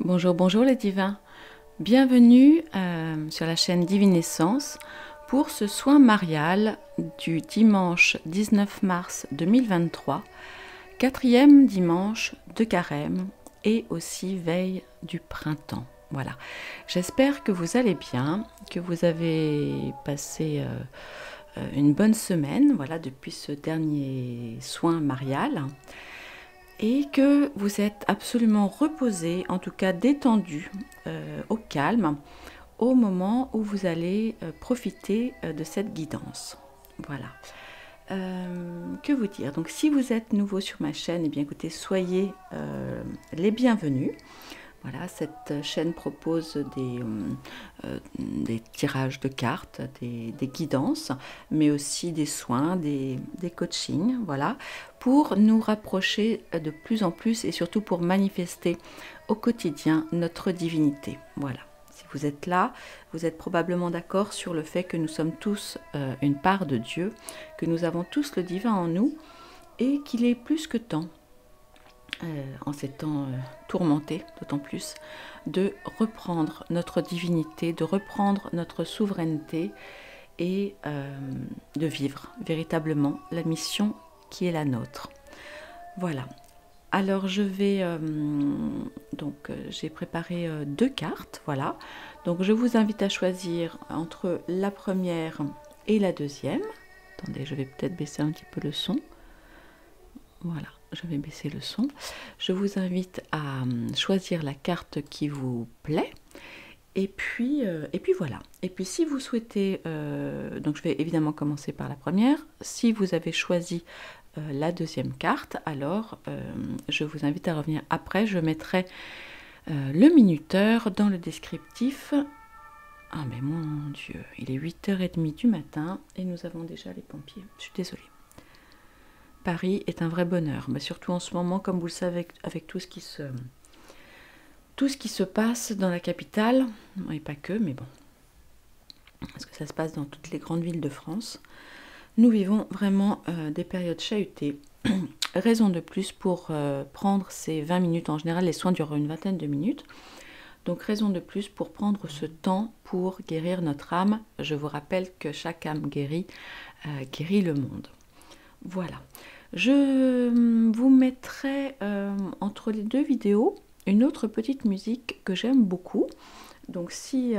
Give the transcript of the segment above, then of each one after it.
Bonjour, bonjour les divins. Bienvenue sur la chaîne Divinescence pour ce soin marial du dimanche 19 mars 2023, quatrième dimanche de carême et aussi veille du printemps. Voilà, j'espère que vous allez bien, que vous avez passé une bonne semaine, voilà, depuis ce dernier soin marial. Et que vous êtes absolument reposé, en tout cas détendu, au calme, au moment où vous allez profiter de cette guidance. Voilà. Que vous dire? Donc si vous êtes nouveau sur ma chaîne, eh bien écoutez, soyez les bienvenus. Voilà, cette chaîne propose des tirages de cartes, des guidances, mais aussi des soins, des coachings, voilà, pour nous rapprocher de plus en plus et surtout pour manifester au quotidien notre divinité. Voilà. Si vous êtes là, vous êtes probablement d'accord sur le fait que nous sommes tous une part de Dieu, que nous avons tous le divin en nous et qu'il est plus que temps en ces temps tourmentés, d'autant plus, de reprendre notre divinité, de reprendre notre souveraineté et de vivre véritablement la mission qui est la nôtre. Voilà. Alors je vais j'ai préparé deux cartes, voilà. Donc je vous invite à choisir entre la première et la deuxième. Attendez, je vais peut-être baisser un petit peu le son. Voilà, je vais baisser le son. Je vous invite à choisir la carte qui vous plaît. Et puis voilà. Et puis si vous souhaitez, donc je vais évidemment commencer par la première. Si vous avez choisi la deuxième carte, alors je vous invite à revenir après. Je mettrai le minuteur dans le descriptif. Ah mais mon Dieu, il est 8h30 du matin et nous avons déjà les pompiers. Je suis désolée. Paris est un vrai bonheur, mais surtout en ce moment, comme vous le savez, avec tout ce qui se passe dans la capitale, et pas que, mais bon, parce que ça se passe dans toutes les grandes villes de France, nous vivons vraiment des périodes chahutées. Raison de plus pour prendre ces 20 minutes, en général les soins durent une vingtaine de minutes, donc raison de plus pour prendre ce temps pour guérir notre âme. Je vous rappelle que chaque âme guérit le monde. Voilà, je vous mettrai entre les deux vidéos une autre petite musique que j'aime beaucoup. Donc si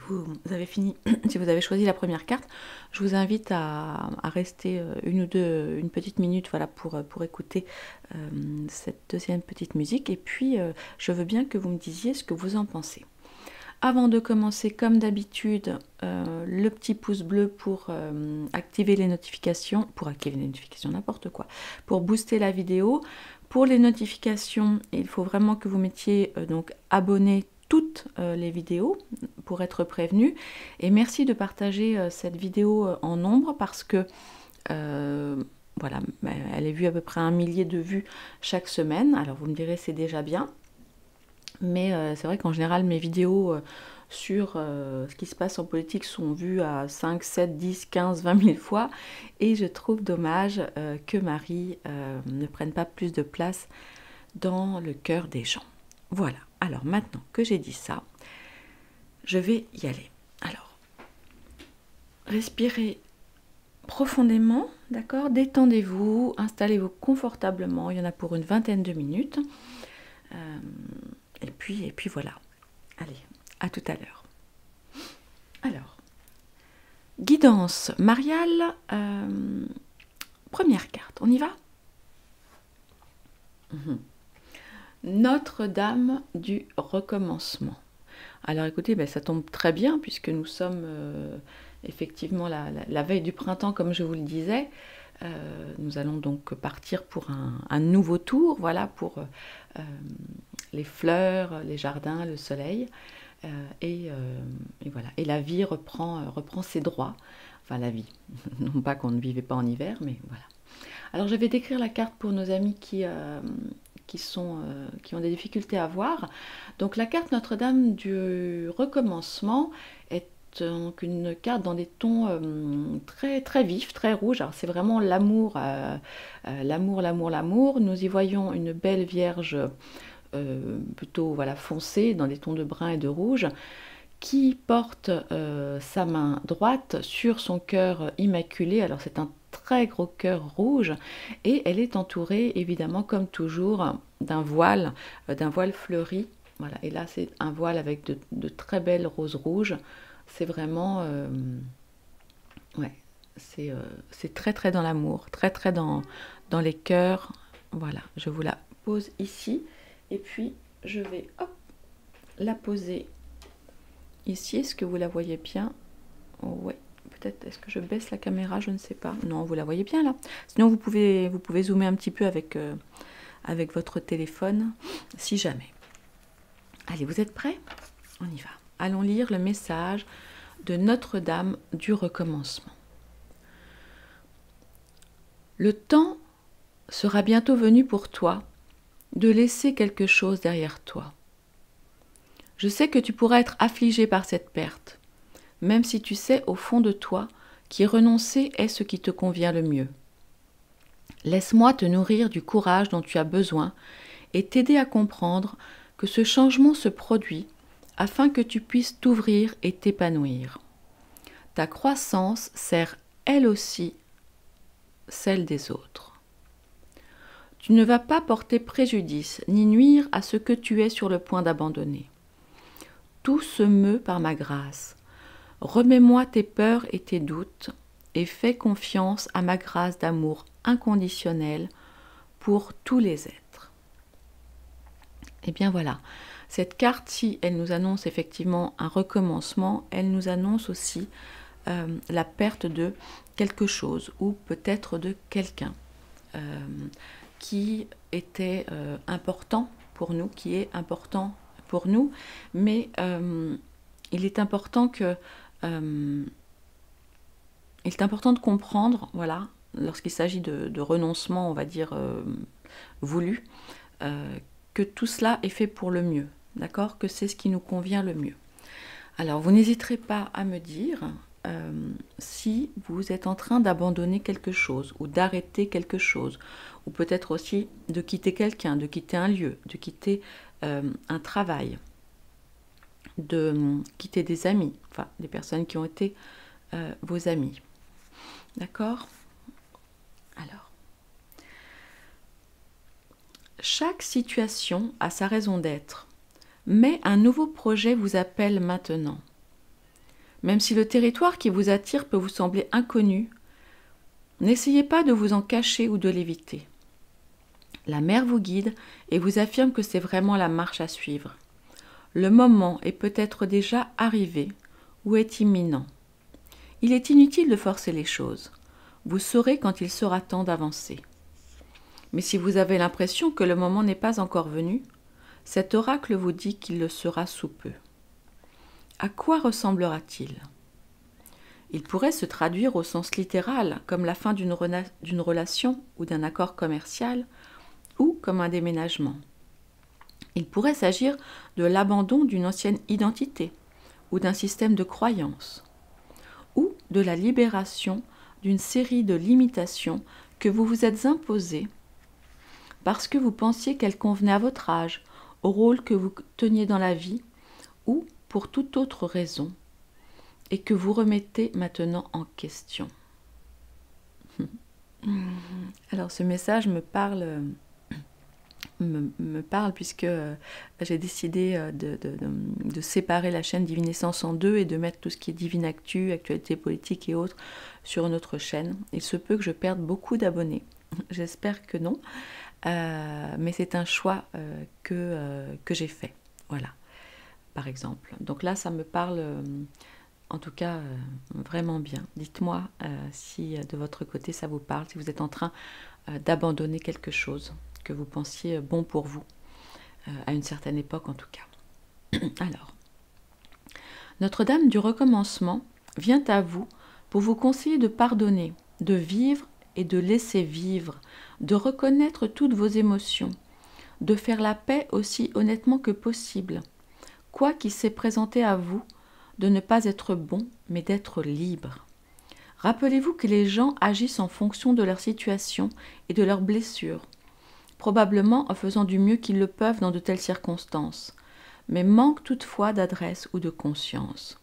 vous avez fini, si vous avez choisi la première carte, je vous invite à rester une petite minute, voilà, pour écouter cette deuxième petite musique. Et puis je veux bien que vous me disiez ce que vous en pensez. Avant de commencer, comme d'habitude, le petit pouce bleu pour activer les notifications, n'importe quoi, pour booster la vidéo. Pour les notifications, il faut vraiment que vous mettiez donc abonner toutes les vidéos pour être prévenu. Et merci de partager cette vidéo en nombre parce que voilà, elle est vue à peu près 1 millier de vues chaque semaine. Alors vous me direz, c'est déjà bien. Mais c'est vrai qu'en général, mes vidéos sur ce qui se passe en politique sont vues à 5, 7, 10, 15, 20 000 fois. Et je trouve dommage que Marie ne prenne pas plus de place dans le cœur des gens. Voilà, alors maintenant que j'ai dit ça, je vais y aller. Alors, respirez profondément, d'accord? Détendez-vous, installez-vous confortablement. Il y en a pour une vingtaine de minutes. Et puis voilà. Allez, à tout à l'heure. Alors, guidance mariale, première carte, on y va? Notre-Dame du recommencement. Alors écoutez, ça tombe très bien puisque nous sommes effectivement la veille du printemps, comme je vous le disais. Nous allons donc partir pour un nouveau tour, voilà, pour les fleurs, les jardins, le soleil, et voilà. Et la vie reprend ses droits, enfin la vie, non pas qu'on ne vivait pas en hiver, mais voilà. Alors je vais décrire la carte pour nos amis qui ont des difficultés à voir. Donc la carte Notre-Dame du recommencement est donc une carte dans des tons très très vifs, très rouges. Alors c'est vraiment l'amour, l'amour, l'amour, l'amour. Nous y voyons une belle Vierge plutôt voilà, foncé, dans des tons de brun et de rouge, qui porte sa main droite sur son cœur immaculé. Alors c'est un très gros cœur rouge et elle est entourée évidemment comme toujours d'un voile fleuri. Voilà. Et là c'est un voile avec de très belles roses rouges. C'est vraiment... ouais, c'est très très dans l'amour, très très dans les cœurs. Voilà, je vous la pose ici et puis je vais hop, la poser ici. Est-ce que vous la voyez bien? Oh, ouais, peut-être, est-ce que je baisse la caméra? Je ne sais pas. Non, vous la voyez bien là. Sinon, vous pouvez zoomer un petit peu avec votre téléphone, si jamais. Allez, vous êtes prêts? On y va. Allons lire le message de Notre-Dame du recommencement. Le temps sera bientôt venu pour toi de laisser quelque chose derrière toi. Je sais que tu pourras être affligé par cette perte, même si tu sais au fond de toi qu'y renoncer est ce qui te convient le mieux. Laisse-moi te nourrir du courage dont tu as besoin et t'aider à comprendre que ce changement se produit afin que tu puisses t'ouvrir et t'épanouir. Ta croissance sert elle aussi celle des autres. Tu ne vas pas porter préjudice ni nuire à ce que tu es sur le point d'abandonner. Tout se meut par ma grâce. Remets-moi tes peurs et tes doutes et fais confiance à ma grâce d'amour inconditionnel pour tous les êtres. Et bien voilà, cette carte-ci, elle nous annonce effectivement un recommencement, elle nous annonce aussi la perte de quelque chose ou peut-être de quelqu'un qui était important pour nous, qui est important pour nous, mais il est important de comprendre, voilà, lorsqu'il s'agit de renoncement, on va dire, voulu, que tout cela est fait pour le mieux, d'accord? Que c'est ce qui nous convient le mieux. Alors, vous n'hésiterez pas à me dire si vous êtes en train d'abandonner quelque chose ou d'arrêter quelque chose, ou peut-être aussi de quitter quelqu'un, de quitter un lieu, de quitter un travail, de quitter des amis, enfin des personnes qui ont été vos amis. D'accord? Alors, chaque situation a sa raison d'être, mais un nouveau projet vous appelle maintenant. Même si le territoire qui vous attire peut vous sembler inconnu, n'essayez pas de vous en cacher ou de l'éviter. La mer vous guide et vous affirme que c'est vraiment la marche à suivre. Le moment est peut-être déjà arrivé ou est imminent. Il est inutile de forcer les choses. Vous saurez quand il sera temps d'avancer. Mais si vous avez l'impression que le moment n'est pas encore venu, cet oracle vous dit qu'il le sera sous peu. À quoi ressemblera-t-il? Il pourrait se traduire au sens littéral, comme la fin d'une relation ou d'un accord commercial, ou comme un déménagement. Il pourrait s'agir de l'abandon d'une ancienne identité, ou d'un système de croyances, ou de la libération d'une série de limitations que vous vous êtes imposées parce que vous pensiez qu'elles convenaient à votre âge, au rôle que vous teniez dans la vie, ou pour toute autre raison, et que vous remettez maintenant en question. Alors ce message me parle puisque j'ai décidé de séparer la chaîne Divine Essence en deux et de mettre tout ce qui est Divine Actu, actualité politique et autres sur notre chaîne. Il se peut que je perde beaucoup d'abonnés, j'espère que non, mais c'est un choix que j'ai fait, voilà, par exemple. Donc là ça me parle en tout cas vraiment bien. Dites-moi si de votre côté ça vous parle, si vous êtes en train d'abandonner quelque chose que vous pensiez bon pour vous, à une certaine époque en tout cas. Alors, Notre-Dame du recommencement vient à vous pour vous conseiller de pardonner, de vivre et de laisser vivre, de reconnaître toutes vos émotions, de faire la paix aussi honnêtement que possible, quoi qu'il s'est présenté à vous, de ne pas être bon, mais d'être libre. Rappelez-vous que les gens agissent en fonction de leur situation et de leurs blessures. probablement en faisant du mieux qu'ils le peuvent dans de telles circonstances, mais manquent toutefois d'adresse ou de conscience.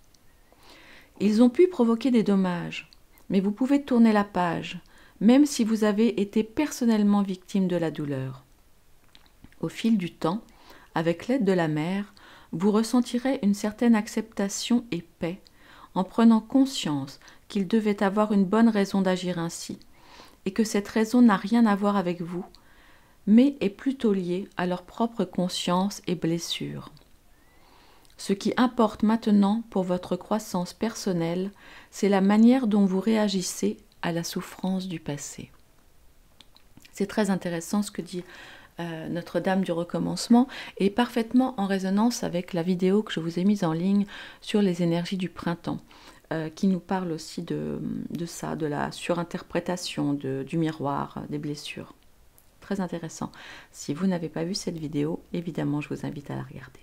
Ils ont pu provoquer des dommages, mais vous pouvez tourner la page, même si vous avez été personnellement victime de la douleur. Au fil du temps, avec l'aide de la mère, vous ressentirez une certaine acceptation et paix en prenant conscience qu'ils devaient avoir une bonne raison d'agir ainsi, et que cette raison n'a rien à voir avec vous, mais est plutôt liée à leur propre conscience et blessure. Ce qui importe maintenant pour votre croissance personnelle, c'est la manière dont vous réagissez à la souffrance du passé. C'est très intéressant ce que dit Notre-Dame du recommencement, et parfaitement en résonance avec la vidéo que je vous ai mise en ligne sur les énergies du printemps, qui nous parle aussi de ça, de la surinterprétation du miroir, des blessures. Très intéressant. Si vous n'avez pas vu cette vidéo, évidemment, je vous invite à la regarder.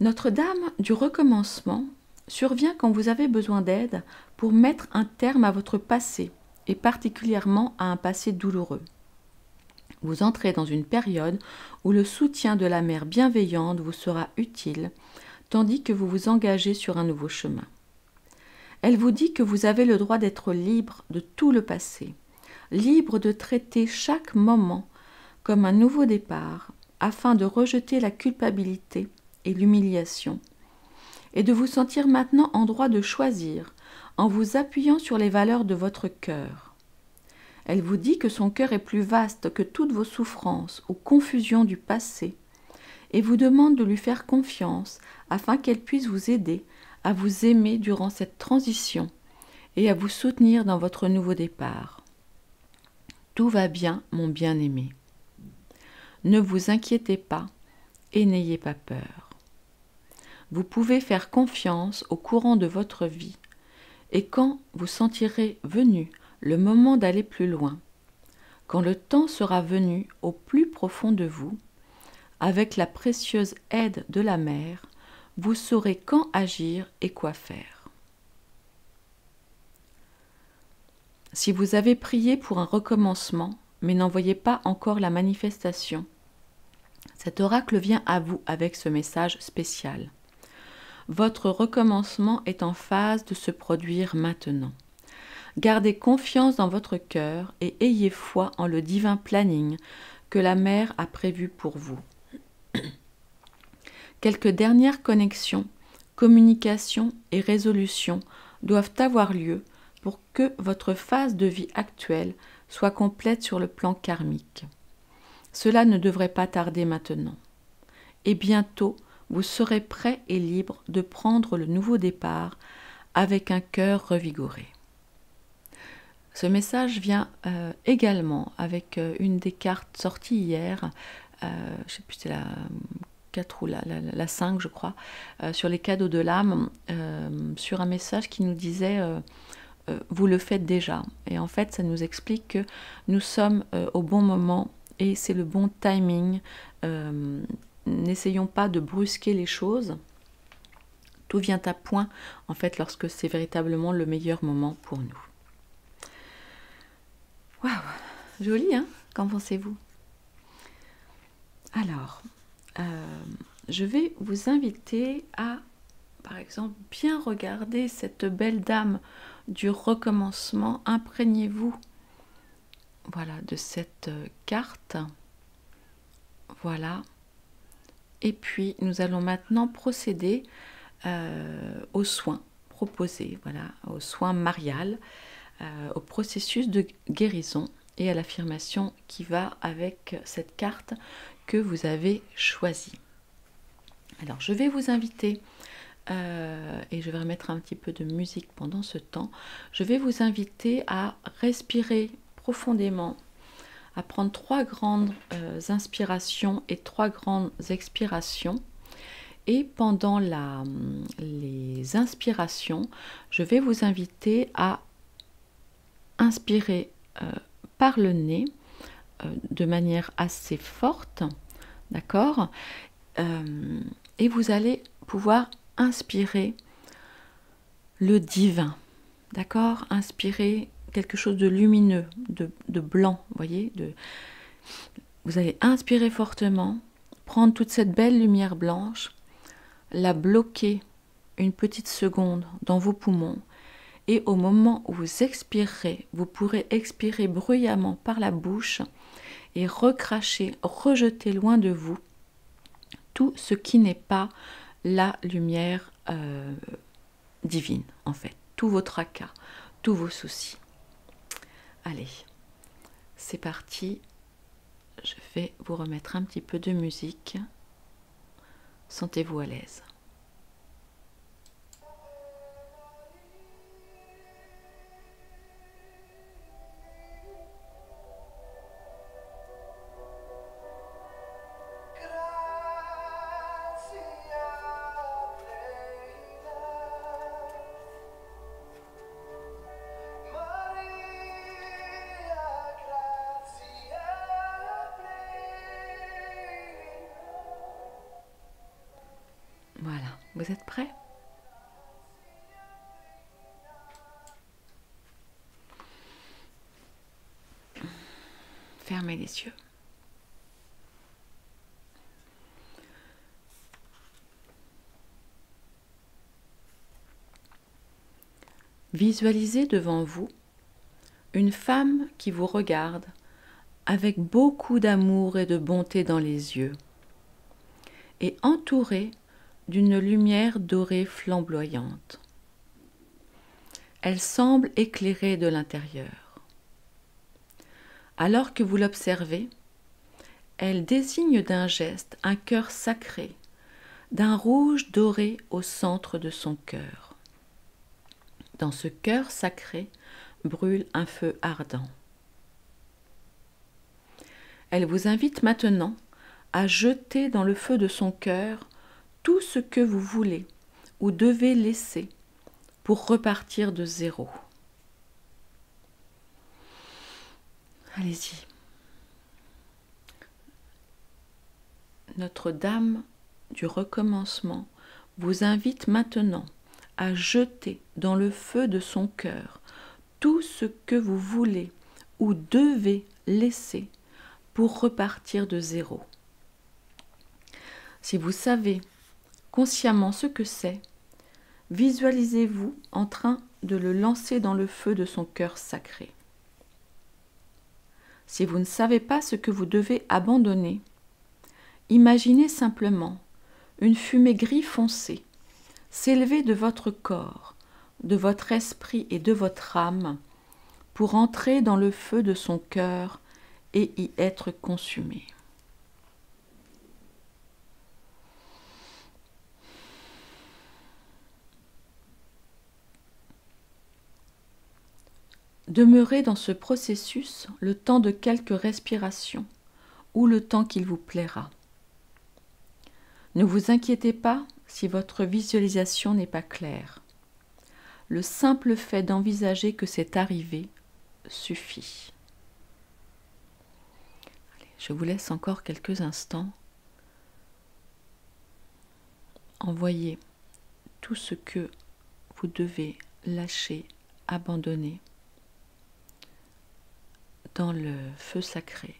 Notre-Dame du recommencement survient quand vous avez besoin d'aide pour mettre un terme à votre passé, et particulièrement à un passé douloureux. Vous entrez dans une période où le soutien de la mère bienveillante vous sera utile, tandis que vous vous engagez sur un nouveau chemin. Elle vous dit que vous avez le droit d'être libre de tout le passé, libre de traiter chaque moment comme un nouveau départ, afin de rejeter la culpabilité et l'humiliation, et de vous sentir maintenant en droit de choisir, en vous appuyant sur les valeurs de votre cœur. Elle vous dit que son cœur est plus vaste que toutes vos souffrances ou confusions du passé, et vous demande de lui faire confiance afin qu'elle puisse vous aider à vous aimer durant cette transition et à vous soutenir dans votre nouveau départ. Tout va bien, mon bien-aimé. Ne vous inquiétez pas et n'ayez pas peur. Vous pouvez faire confiance au courant de votre vie, et quand vous sentirez venu le moment d'aller plus loin, quand le temps sera venu au plus profond de vous, avec la précieuse aide de la mère, vous saurez quand agir et quoi faire. Si vous avez prié pour un recommencement, mais n'en voyez pas encore la manifestation, cet oracle vient à vous avec ce message spécial. Votre recommencement est en phase de se produire maintenant. Gardez confiance dans votre cœur et ayez foi en le divin planning que la mère a prévu pour vous. Quelques dernières connexions, communications et résolutions doivent avoir lieu pour que votre phase de vie actuelle soit complète sur le plan karmique. Cela ne devrait pas tarder maintenant. Et bientôt, vous serez prêt et libre de prendre le nouveau départ avec un cœur revigoré. Ce message vient également avec une des cartes sorties hier, je ne sais plus si c'est la 4 ou la 5 je crois, sur les cadeaux de l'âme, sur un message qui nous disait vous le faites déjà. Et en fait ça nous explique que nous sommes au bon moment et c'est le bon timing. N'essayons pas de brusquer les choses. Tout vient à point en fait lorsque c'est véritablement le meilleur moment pour nous. Waouh, joli, hein? Qu'en pensez-vous? Alors, je vais vous inviter à, par exemple, bien regarder cette belle dame du recommencement. Imprégnez-vous, voilà, de cette carte. Voilà. Et puis, nous allons maintenant procéder aux soins proposés, voilà, aux soins mariales, au processus de guérison et à l'affirmation qui va avec cette carte que vous avez choisie. Alors, je vais vous inviter, et je vais remettre un petit peu de musique pendant ce temps, je vais vous inviter à respirer profondément, à prendre 3 grandes inspirations et 3 grandes expirations. Et pendant les inspirations, je vais vous inviter à inspirer par le nez de manière assez forte, d'accord, et vous allez pouvoir inspirer le divin, d'accord, inspirer quelque chose de lumineux, de blanc, vous voyez, Vous allez inspirer fortement, prendre toute cette belle lumière blanche, la bloquer une petite seconde dans vos poumons et au moment où vous expirerez, vous pourrez expirer bruyamment par la bouche et recracher, rejeter loin de vous tout ce qui n'est pas la lumière divine, en fait, tous vos tracas, tous vos soucis. Allez, c'est parti. Je vais vous remettre un petit peu de musique. Sentez-vous à l'aise. Voilà, vous êtes prêts? Fermez les yeux. Visualisez devant vous une femme qui vous regarde avec beaucoup d'amour et de bonté dans les yeux et entourée d'une lumière dorée flamboyante. Elle semble éclairée de l'intérieur. Alors que vous l'observez, elle désigne d'un geste un cœur sacré, d'un rouge doré au centre de son cœur. Dans ce cœur sacré brûle un feu ardent. Elle vous invite maintenant à jeter dans le feu de son cœur tout ce que vous voulez ou devez laisser pour repartir de zéro. Allez-y. Notre-Dame du recommencement vous invite maintenant à jeter dans le feu de son cœur tout ce que vous voulez ou devez laisser pour repartir de zéro. Si vous savez consciemment ce que c'est, visualisez-vous en train de le lancer dans le feu de son cœur sacré. Si vous ne savez pas ce que vous devez abandonner, imaginez simplement une fumée gris foncé s'élever de votre corps, de votre esprit et de votre âme pour entrer dans le feu de son cœur et y être consumé. Demeurez dans ce processus le temps de quelques respirations ou le temps qu'il vous plaira. Ne vous inquiétez pas si votre visualisation n'est pas claire. Le simple fait d'envisager que c'est arrivé suffit. Allez, je vous laisse encore quelques instants. Envoyez tout ce que vous devez lâcher, abandonner dans le feu sacré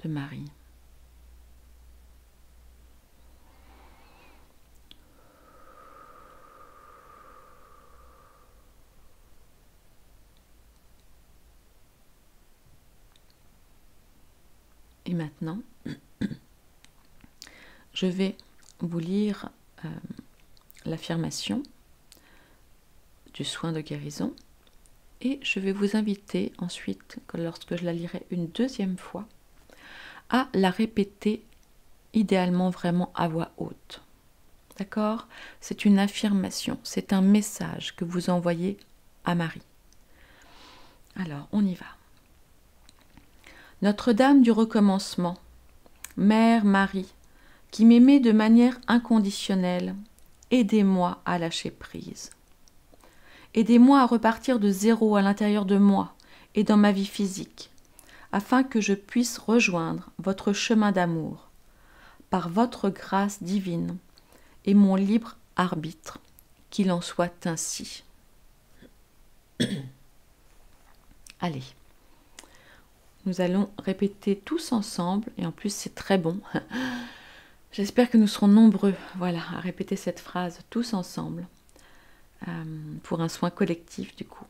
de Marie. Et maintenant, je vais vous lire l'affirmation du soin de guérison et je vais vous inviter ensuite, lorsque je la lirai une deuxième fois, à la répéter idéalement vraiment à voix haute. D'accord? C'est une affirmation, c'est un message que vous envoyez à Marie. Alors, on y va. Notre-Dame du recommencement, Mère Marie, qui m'aimait de manière inconditionnelle, aidez-moi à lâcher prise. Aidez-moi à repartir de zéro à l'intérieur de moi et dans ma vie physique, afin que je puisse rejoindre votre chemin d'amour, par votre grâce divine et mon libre arbitre, qu'il en soit ainsi. Allez, Nous allons répéter tous ensemble, et en plus c'est très bon. J'espère que nous serons nombreux, voilà, à répéter cette phrase tous ensemble, pour un soin collectif du coup.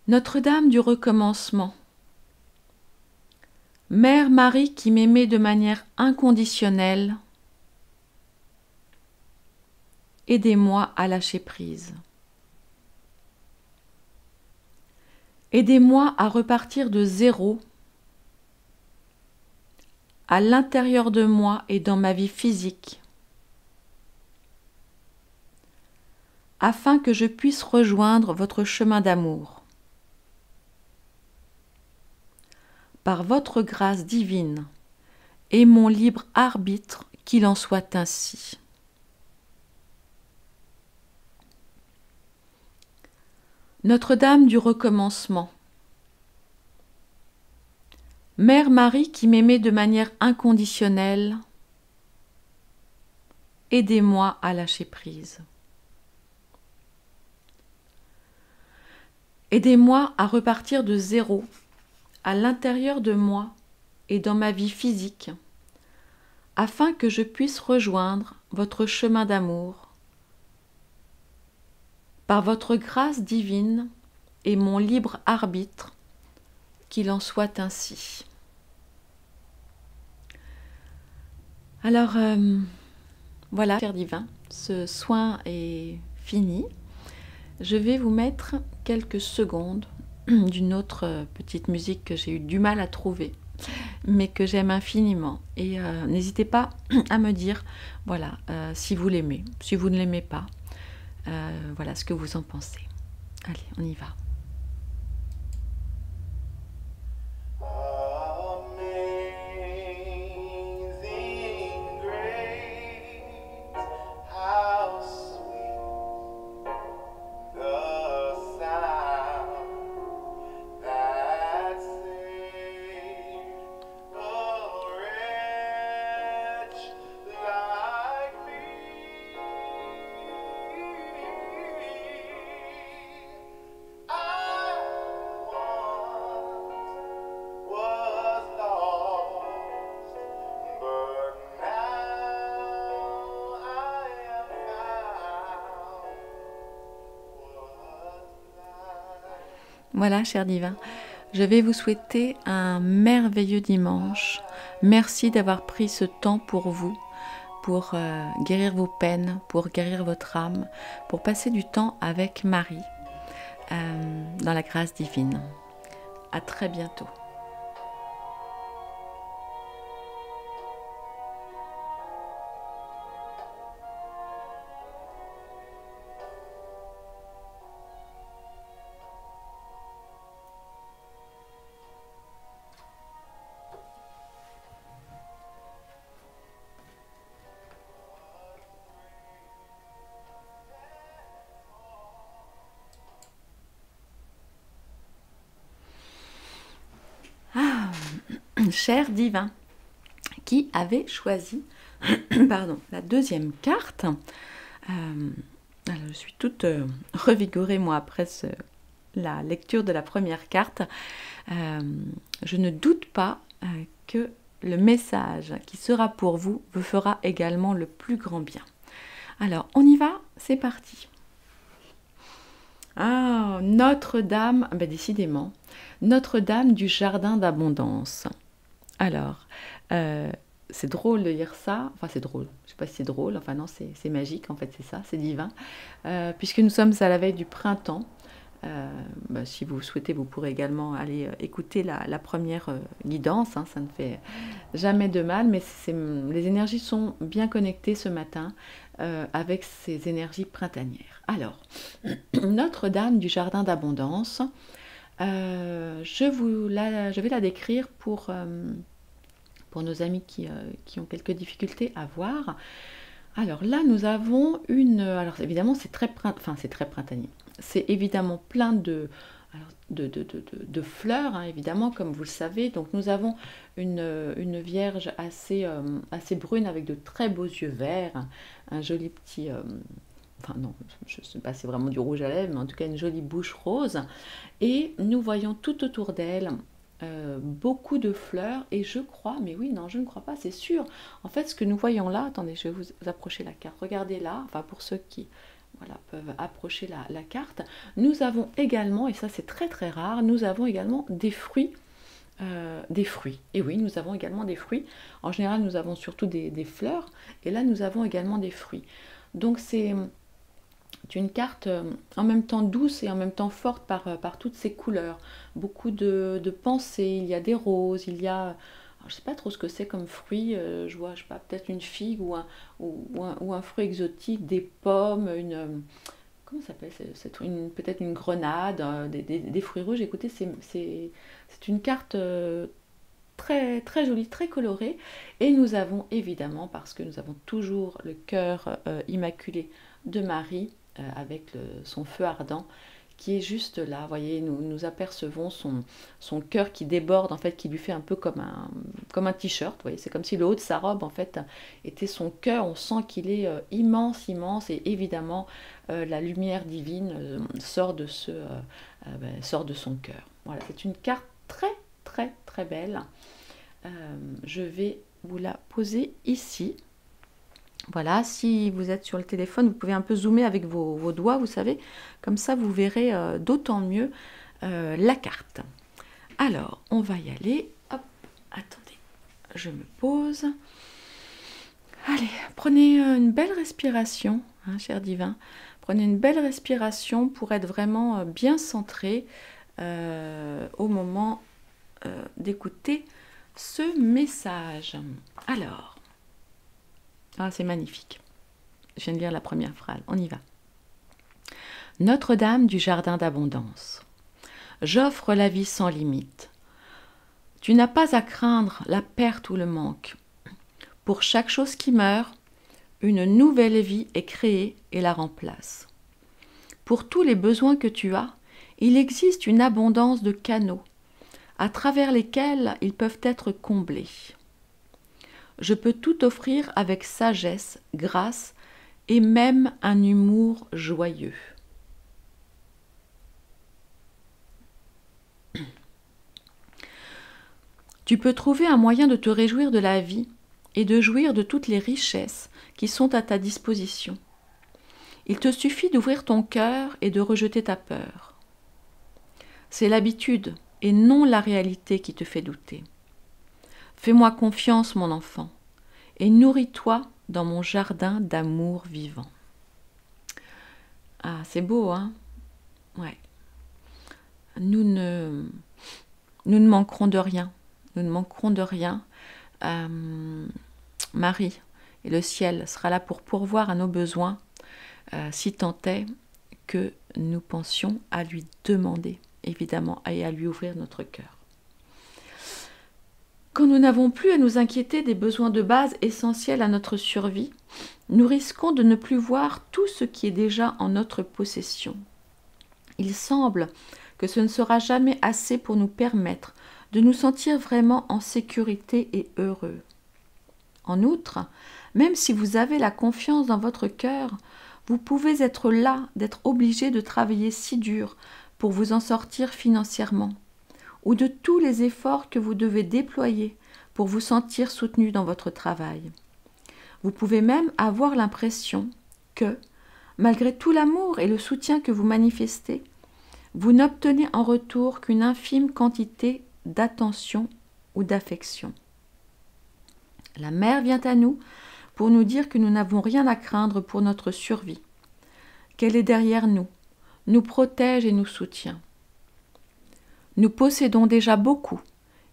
Notre-Dame du recommencement, Mère Marie qui m'aimait de manière inconditionnelle, aidez-moi à lâcher prise. Aidez-moi à repartir de zéro, à l'intérieur de moi et dans ma vie physique, afin que je puisse rejoindre votre chemin d'amour. Par votre grâce divine et mon libre arbitre, qu'il en soit ainsi. Notre-Dame du recommencement, Mère Marie qui m'aimait de manière inconditionnelle, aidez-moi à lâcher prise. Aidez-moi à repartir de zéro, à l'intérieur de moi et dans ma vie physique, afin que je puisse rejoindre votre chemin d'amour. Par votre grâce divine et mon libre arbitre, qu'il en soit ainsi. Alors, voilà, cher divin, ce soin est fini. Je vais vous mettre quelques secondes d'une autre petite musique que j'ai eu du mal à trouver, mais que j'aime infiniment. Et n'hésitez pas à me dire, voilà, si vous l'aimez, si vous ne l'aimez pas, voilà ce que vous en pensez. Allez, on y va. Voilà, cher divin, je vais vous souhaiter un merveilleux dimanche. Merci d'avoir pris ce temps pour vous, pour guérir vos peines, pour guérir votre âme, pour passer du temps avec Marie dans la grâce divine. À très bientôt. Cher divin, qui avait choisi pardon, la deuxième carte. Alors je suis toute revigorée moi après la lecture de la première carte. Je ne doute pas que le message qui sera pour vous vous fera également le plus grand bien. Alors on y va, c'est parti. Ah, Notre-Dame, ben décidément, Notre-Dame du Jardin d'Abondance. Alors, c'est drôle de lire ça, enfin c'est drôle, je ne sais pas si c'est drôle, enfin non, c'est magique, en fait c'est ça, c'est divin, puisque nous sommes à la veille du printemps. Bah, si vous souhaitez, vous pourrez également aller écouter la première guidance, hein, ça ne fait jamais de mal, mais les énergies sont bien connectées ce matin avec ces énergies printanières. Alors, Notre-Dame du Jardin d'Abondance, je vais la décrire pour nos amis qui ont quelques difficultés à voir. Alors là, nous avons alors évidemment, c'est très printanier. C'est évidemment plein de fleurs, hein, évidemment, comme vous le savez. Donc nous avons une vierge assez brune avec de très beaux yeux verts, un joli petit enfin non, je ne sais pas si c'est vraiment du rouge à lèvres, mais en tout cas une jolie bouche rose. Et nous voyons tout autour d'elle beaucoup de fleurs, et je crois, mais oui, non, je ne crois pas, c'est sûr. En fait, ce que nous voyons là, attendez, je vais vous approcher la carte, regardez là, enfin pour ceux qui voilà, peuvent approcher la carte, nous avons également, et ça c'est très très rare, nous avons également des fruits. Et oui, nous avons également des fruits. En général, nous avons surtout des fleurs, et là, nous avons également des fruits. Donc, c'est une carte en même temps douce et en même temps forte par toutes ces couleurs. Beaucoup de pensées, il y a des roses, il y a... Je ne sais pas trop ce que c'est comme fruit, je vois, je sais pas, peut-être une figue ou un fruit exotique, des pommes, comment ça s'appelle, peut-être une grenade, des fruits rouges. Écoutez, c'est une carte très, très jolie, très colorée. Et nous avons évidemment, parce que nous avons toujours le cœur immaculé de Marie, avec son feu ardent, qui est juste là. Vous voyez, nous apercevons son cœur qui déborde, en fait, qui lui fait un peu comme un t-shirt. Vous voyez, c'est comme si le haut de sa robe, en fait, était son cœur. On sent qu'il est immense, immense, et évidemment, la lumière divine sort de sort de son cœur. Voilà, c'est une carte très, très, très belle. Je vais vous la poser ici. Voilà, si vous êtes sur le téléphone, vous pouvez un peu zoomer avec vos doigts, vous savez. Comme ça, vous verrez d'autant mieux la carte. Alors, on va y aller. Hop, attendez, je me pose. Allez, prenez une belle respiration, hein, cher divin. Prenez une belle respiration pour être vraiment bien centré au moment d'écouter ce message. Alors, c'est magnifique. Je viens de lire la première phrase. On y va. Notre-Dame du jardin d'abondance. J'offre la vie sans limite. Tu n'as pas à craindre la perte ou le manque. Pour chaque chose qui meurt, une nouvelle vie est créée et la remplace. Pour tous les besoins que tu as, il existe une abondance de canaux à travers lesquels ils peuvent être comblés. Je peux tout offrir avec sagesse, grâce et même un humour joyeux. Tu peux trouver un moyen de te réjouir de la vie et de jouir de toutes les richesses qui sont à ta disposition. Il te suffit d'ouvrir ton cœur et de rejeter ta peur. C'est l'habitude et non la réalité qui te fait douter. Fais-moi confiance, mon enfant, et nourris-toi dans mon jardin d'amour vivant. Ah, c'est beau, hein? Ouais. Nous ne manquerons de rien. Nous ne manquerons de rien. Marie et le ciel sera là pour pourvoir à nos besoins, si tant est que nous pensions à lui demander, évidemment, et à lui ouvrir notre cœur. Quand nous n'avons plus à nous inquiéter des besoins de base essentiels à notre survie, nous risquons de ne plus voir tout ce qui est déjà en notre possession. Il semble que ce ne sera jamais assez pour nous permettre de nous sentir vraiment en sécurité et heureux. En outre, même si vous avez la confiance dans votre cœur, vous pouvez être las d'être obligé de travailler si dur pour vous en sortir financièrement, ou de tous les efforts que vous devez déployer pour vous sentir soutenu dans votre travail. Vous pouvez même avoir l'impression que, malgré tout l'amour et le soutien que vous manifestez, vous n'obtenez en retour qu'une infime quantité d'attention ou d'affection. La mère vient à nous pour nous dire que nous n'avons rien à craindre pour notre survie, qu'elle est derrière nous protège et nous soutient. Nous possédons déjà beaucoup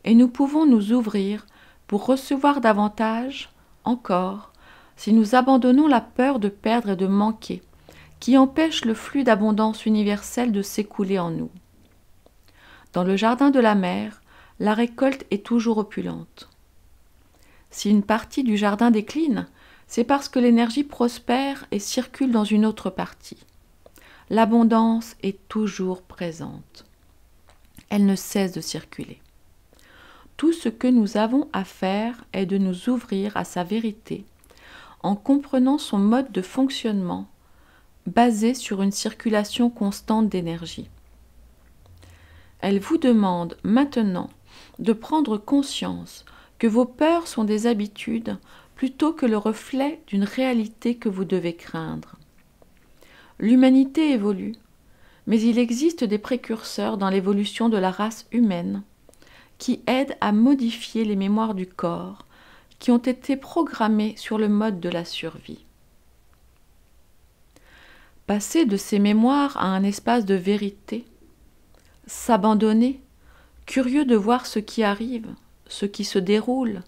et nous pouvons nous ouvrir pour recevoir davantage encore si nous abandonnons la peur de perdre et de manquer, qui empêche le flux d'abondance universelle de s'écouler en nous. Dans le jardin de la mer, la récolte est toujours opulente. Si une partie du jardin décline, c'est parce que l'énergie prospère et circule dans une autre partie. L'abondance est toujours présente. Elle ne cesse de circuler. Tout ce que nous avons à faire est de nous ouvrir à sa vérité, en comprenant son mode de fonctionnement, basée sur une circulation constante d'énergie. Elle vous demande maintenant de prendre conscience que vos peurs sont des habitudes plutôt que le reflet d'une réalité que vous devez craindre. L'humanité évolue, mais il existe des précurseurs dans l'évolution de la race humaine qui aident à modifier les mémoires du corps qui ont été programmées sur le mode de la survie. Passer de ces mémoires à un espace de vérité, s'abandonner, curieux de voir ce qui arrive, ce qui se déroule,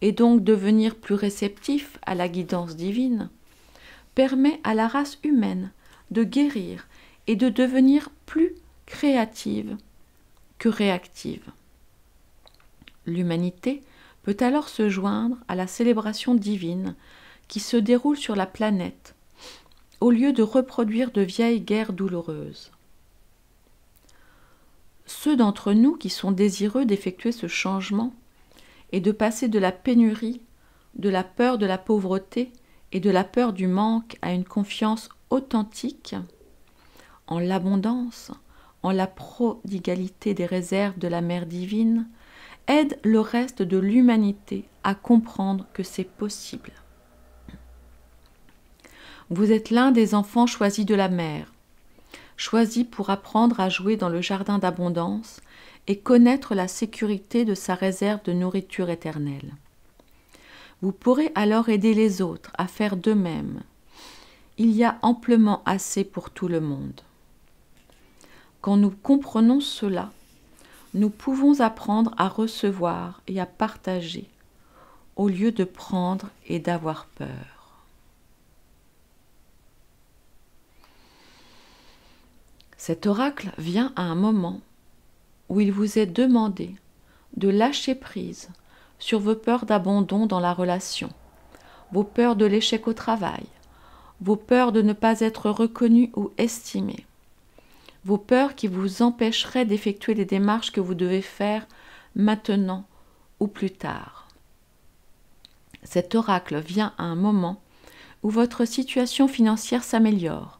et donc devenir plus réceptif à la guidance divine, permet à la race humaine de guérir et de devenir plus créative que réactive. L'humanité peut alors se joindre à la célébration divine qui se déroule sur la planète, au lieu de reproduire de vieilles guerres douloureuses. Ceux d'entre nous qui sont désireux d'effectuer ce changement et de passer de la pénurie, de la peur de la pauvreté et de la peur du manque à une confiance authentique, en l'abondance, en la prodigalité des réserves de la Mère divine, aident le reste de l'humanité à comprendre que c'est possible. Vous êtes l'un des enfants choisis de la Mère, choisis pour apprendre à jouer dans le jardin d'abondance et connaître la sécurité de sa réserve de nourriture éternelle. Vous pourrez alors aider les autres à faire de même. Il y a amplement assez pour tout le monde. Quand nous comprenons cela, nous pouvons apprendre à recevoir et à partager, au lieu de prendre et d'avoir peur. Cet oracle vient à un moment où il vous est demandé de lâcher prise sur vos peurs d'abandon dans la relation, vos peurs de l'échec au travail, vos peurs de ne pas être reconnu ou estimé, vos peurs qui vous empêcheraient d'effectuer les démarches que vous devez faire maintenant ou plus tard. Cet oracle vient à un moment où votre situation financière s'améliore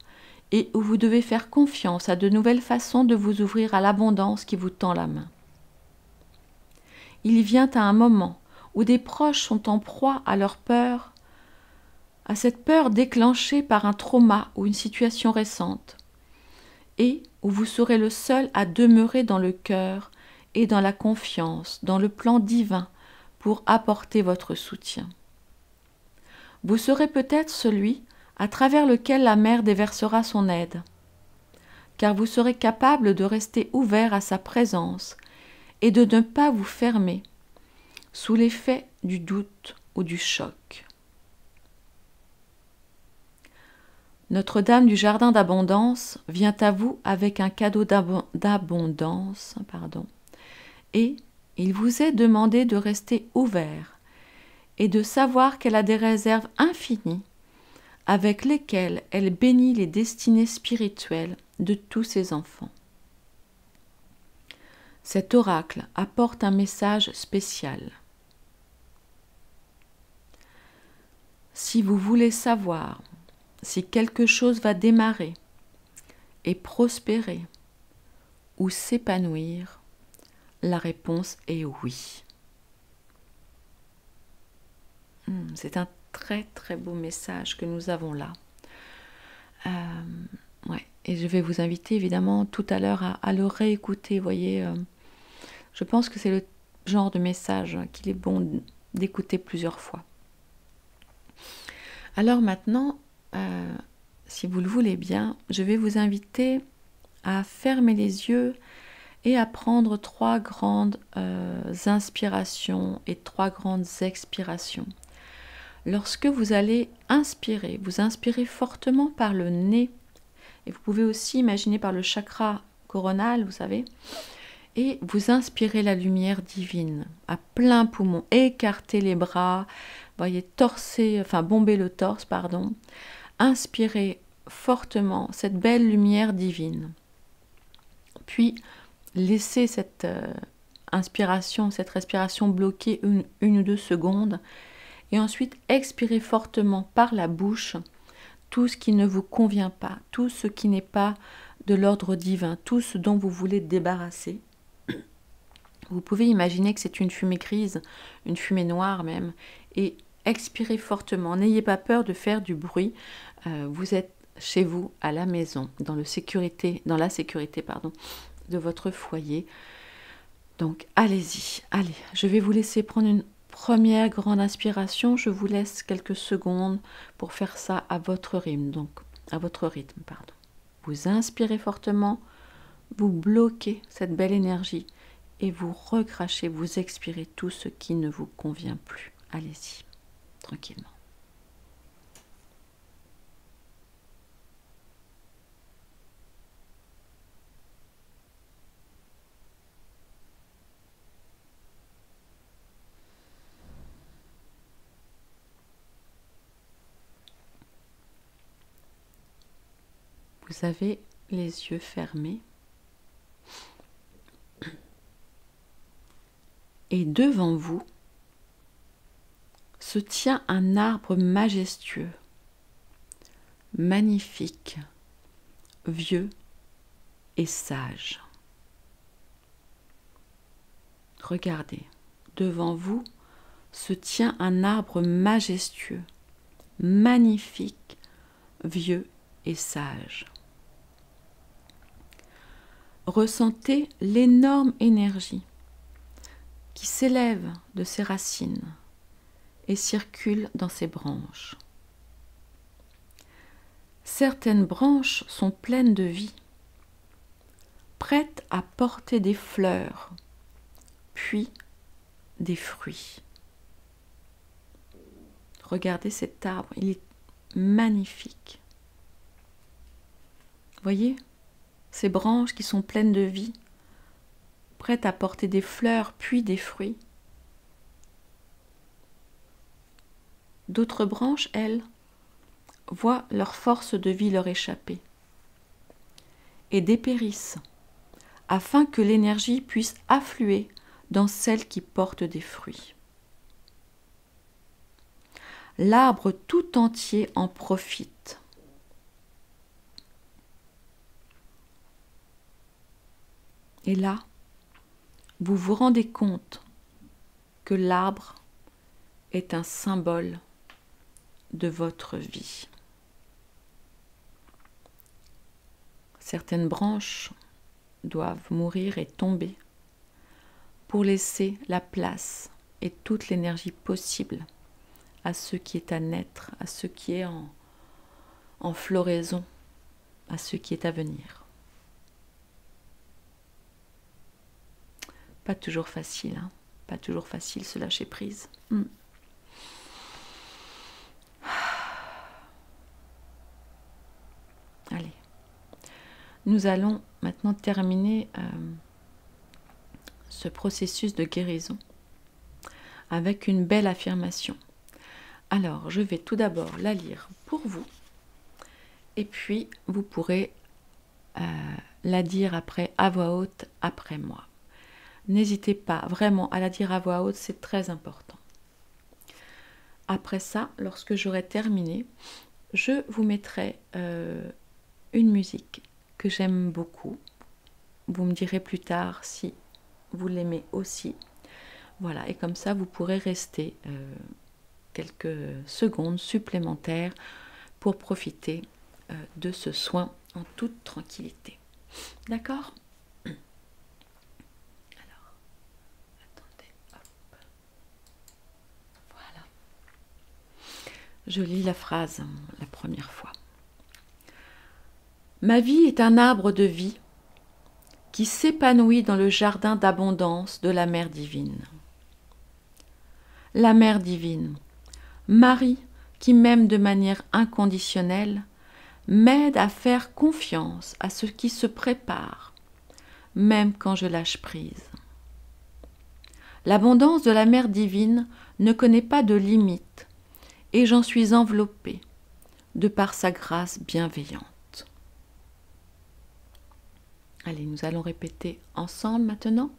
et où vous devez faire confiance à de nouvelles façons de vous ouvrir à l'abondance qui vous tend la main. Il vient à un moment où des proches sont en proie à leur peur, à cette peur déclenchée par un trauma ou une situation récente, et où vous serez le seul à demeurer dans le cœur et dans la confiance, dans le plan divin, pour apporter votre soutien. Vous serez peut-être celui à travers lequel la Mère déversera son aide, car vous serez capable de rester ouvert à sa présence et de ne pas vous fermer sous l'effet du doute ou du choc. Notre-Dame du Jardin d'Abondance vient à vous avec un cadeau d'abondance, et il vous est demandé de rester ouvert et de savoir qu'elle a des réserves infinies avec lesquelles elle bénit les destinées spirituelles de tous ses enfants. Cet oracle apporte un message spécial. Si vous voulez savoir si quelque chose va démarrer et prospérer ou s'épanouir, la réponse est oui. C'est un très très beau message que nous avons là. Et je vais vous inviter évidemment tout à l'heure à le réécouter. Vous voyez, je pense que c'est le genre de message qu'il est bon d'écouter plusieurs fois. Alors maintenant, si vous le voulez bien, je vais vous inviter à fermer les yeux et à prendre 3 grandes inspirations et 3 grandes expirations. Lorsque vous allez inspirer, vous inspirez fortement par le nez, et vous pouvez aussi imaginer par le chakra coronal, vous savez, et vous inspirez la lumière divine à plein poumon, écartez les bras, voyez, bomber le torse, inspirez fortement cette belle lumière divine. Puis, laissez cette inspiration, cette respiration bloquée une ou 2 secondes, et ensuite expirez fortement par la bouche tout ce qui ne vous convient pas, tout ce qui n'est pas de l'ordre divin, tout ce dont vous voulez débarrasser. Vous pouvez imaginer que c'est une fumée grise, une fumée noire même, et expirez fortement. N'ayez pas peur de faire du bruit. Vous êtes chez vous, à la maison, dans la sécurité de votre foyer. Donc, allez-y, allez. Je vais vous laisser prendre une première grande inspiration. Je vous laisse quelques secondes pour faire ça à votre rythme. Donc, à votre rythme, pardon. Vous inspirez fortement, vous bloquez cette belle énergie et vous recrachez, vous expirez tout ce qui ne vous convient plus. Allez-y, tranquillement. Vous avez les yeux fermés et devant vous se tient un arbre majestueux, magnifique, vieux et sage. Regardez, devant vous se tient un arbre majestueux, magnifique, vieux et sage. Ressentez l'énorme énergie qui s'élève de ses racines et circule dans ses branches. Certaines branches sont pleines de vie, prêtes à porter des fleurs, puis des fruits. Regardez cet arbre, il est magnifique. Voyez ces branches qui sont pleines de vie, prêtes à porter des fleurs puis des fruits. D'autres branches, elles, voient leur force de vie leur échapper et dépérissent afin que l'énergie puisse affluer dans celles qui portent des fruits. L'arbre tout entier en profite. Et là, vous vous rendez compte que l'arbre est un symbole de votre vie. Certaines branches doivent mourir et tomber pour laisser la place et toute l'énergie possible à ce qui est à naître, à ce qui est en floraison, à ce qui est à venir. Pas toujours facile, hein. Pas toujours facile ce lâcher prise. Allez, nous allons maintenant terminer ce processus de guérison avec une belle affirmation. Alors, je vais tout d'abord la lire pour vous et puis vous pourrez la dire après à voix haute après moi. N'hésitez pas vraiment à la dire à voix haute, c'est très important. Après ça, lorsque j'aurai terminé, je vous mettrai une musique que j'aime beaucoup. Vous me direz plus tard si vous l'aimez aussi. Voilà, et comme ça, vous pourrez rester quelques secondes supplémentaires pour profiter de ce soin en toute tranquillité. D'accord ? Je lis la phrase la première fois. Ma vie est un arbre de vie qui s'épanouit dans le jardin d'abondance de la Mère divine. La Mère divine, Marie qui m'aime de manière inconditionnelle, m'aide à faire confiance à ce qui se prépare, même quand je lâche prise. L'abondance de la Mère divine ne connaît pas de limite, et j'en suis enveloppée de par sa grâce bienveillante. Allez, nous allons répéter ensemble maintenant.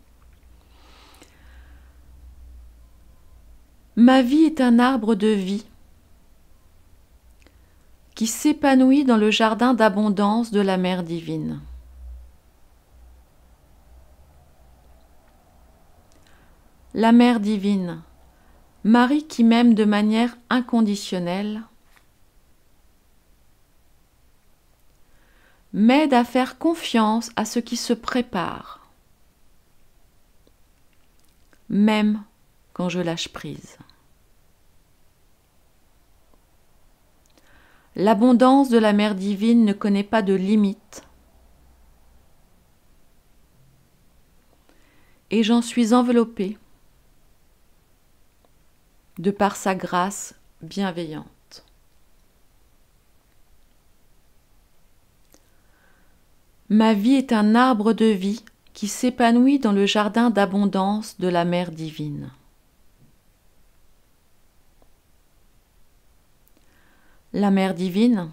Ma vie est un arbre de vie qui s'épanouit dans le jardin d'abondance de la Mère divine. La Mère divine, Marie qui m'aime de manière inconditionnelle, m'aide à faire confiance à ce qui se prépare, même quand je lâche prise. L'abondance de la Mère divine ne connaît pas de limite et j'en suis enveloppée de par sa grâce bienveillante. Ma vie est un arbre de vie qui s'épanouit dans le jardin d'abondance de la Mère divine. La Mère divine,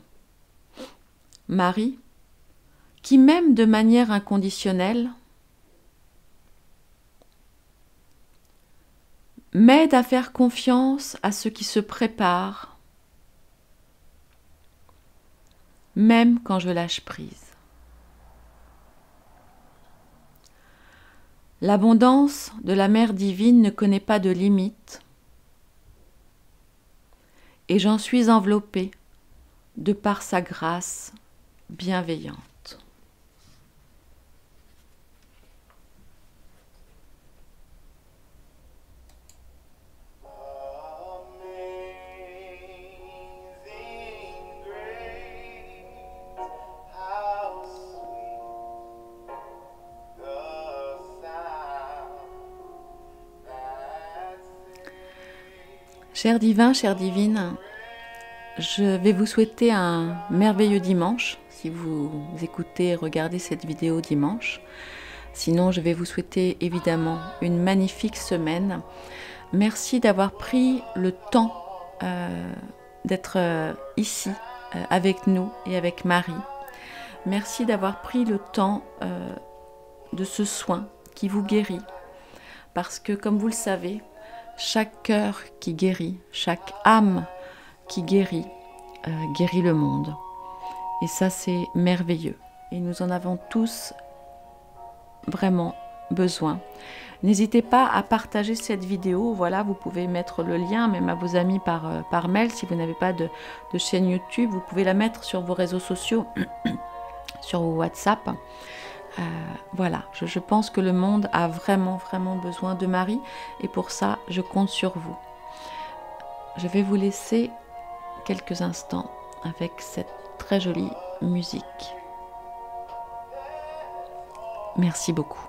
Marie, qui m'aime de manière inconditionnelle, m'aide à faire confiance à ce qui se prépare, même quand je lâche prise. L'abondance de la Mère divine ne connaît pas de limite et j'en suis enveloppée de par sa grâce bienveillante. Chers divins, chères divines, je vais vous souhaiter un merveilleux dimanche, si vous écoutez et regardez cette vidéo dimanche. Sinon, je vais vous souhaiter évidemment une magnifique semaine. Merci d'avoir pris le temps d'être ici avec nous et avec Marie. Merci d'avoir pris le temps de ce soin qui vous guérit. Parce que, comme vous le savez, chaque cœur qui guérit, chaque âme qui guérit, guérit le monde. Et ça, c'est merveilleux. Et nous en avons tous vraiment besoin. N'hésitez pas à partager cette vidéo. Voilà, vous pouvez mettre le lien même à vos amis par mail. Si vous n'avez pas de chaîne YouTube, vous pouvez la mettre sur vos réseaux sociaux, sur vos WhatsApp. Voilà, je pense que le monde a vraiment besoin de Marie et pour ça, je compte sur vous. Je vais vous laisser quelques instants avec cette très jolie musique. Merci beaucoup.